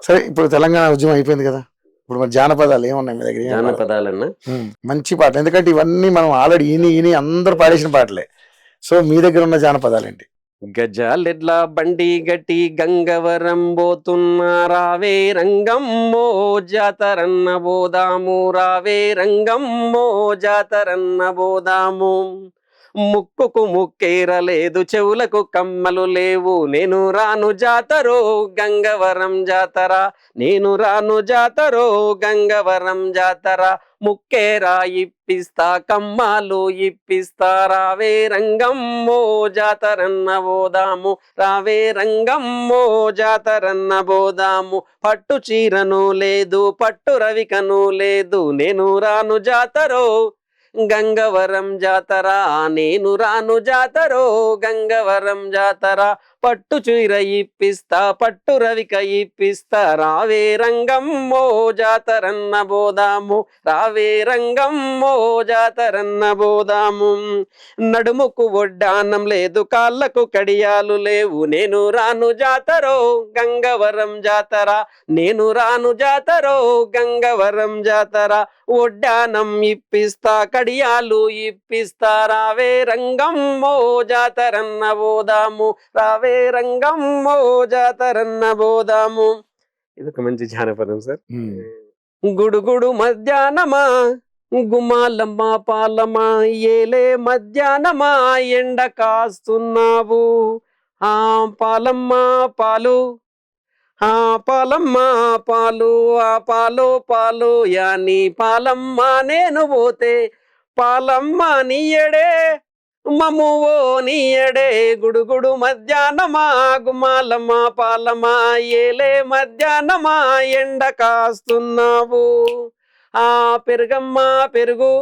సరే ఇప్పుడు తెలంగాణ ఉద్యమం అయిపోయింది కదా, ఇప్పుడు మరి జానపదాలు ఏమున్నాయి మీ దగ్గర? జానపదాలన్నా మంచి పాటలు, ఎందుకంటే ఇవన్నీ మనం ఆల్రెడీ ఈని అందరూ పాడేసిన పాటలే. సో మీ దగ్గర ఉన్న జానపదాలు ఏంటి? గజాలెడ్ల బండి గట్టి గంగవరం పోతున్నా రావే రంగమ్మో జాతరన్న బోదాము, రావే రంగమ్మో జాతరన్న బోదాము. ముక్కుకు ముక్కేరలేదు, చెవులకు కమ్మలు లేవు, నేను రాను జాతరో గంగవరం జాతర, నేను రాను జాతరో గంగవరం జాతర. ముక్కేరా ఇప్పిస్తా, కమ్మాలు ఇప్పిస్తా, రావే రంగమ్మో జాతరన్న బోదాము, రావే రంగమ్మో జాతరన్న బోదాము. పట్టు చీరను లేదు, పట్టు రవికను లేదు, నేను రాను జాతరో గంగవరం జాతర, నేను రాను జాతరో గంగవరం జాతర. పట్టు చీర ఇప్పిస్తా, పట్టు రవిక ఇప్పిస్తా, రావే రంగమ్మో జాతరన్న బోదాము, రావే రంగమ్మో జాతరన్న బోదాము. నడుముకు ఒడ్డానం లేదు, కాళ్ళకు కడియాలు లేవు, నేను రాను జాతరో గంగవరం జాతర, నేను రాను జాతరో గంగవరం జాతర. ఒడ్డానం ఇప్పిస్తా, కడియాలు ఇప్పిస్తా, రావే రంగమ్మో జాతరన్న బోదాము, రావే రంగమ్మో జాతరన్న బోదాము. ఇది ఒక మంచి జానపదం సార్. గుడుగుడు మధ్యాహ్నమా గుమాలమ్మ పాలమా, ఏలే మధ్యాహ్నమా ఎండ కాస్తున్నావు, ఆ పాలమ్మ పాలు, ఆ పాలమ్మ పాలు, ఆ పాలు పాలు యాని పాలమ్మ, నేను పోతే పాలమ్మ నీయడే మమ్మువో నీయడే. గుడుగుడు మధ్యాహ్నమా గుమాలమ్మ పాలమా, ఏలే మధ్యాహ్నమా ఎండ కాస్తున్నావు, ఆ పెరుగమ్మ పెరుగు,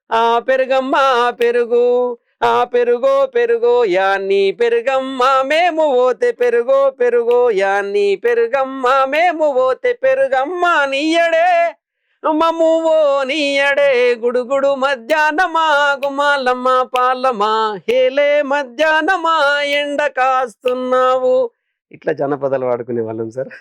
ఆ పెరుగమ్మ పెరుగు, ఆ పెరుగో పెరుగో యాన్ని పెరుగమ్మ, మేము పోతే పెరుగో పెరుగో యాన్ని పెరుగమ్మ, మేము పోతే పెరుగమ్మ నీయడే మమ్మువో నీయడే. గుడుగుడు మధ్యాహ్నమా గుమాలమ్మ పాలమా, హేలే మధ్యాహ్నమా ఎండ కాస్తున్నావు. ఇట్లా జానపదాలు వాడుకునే వాళ్ళం సార్.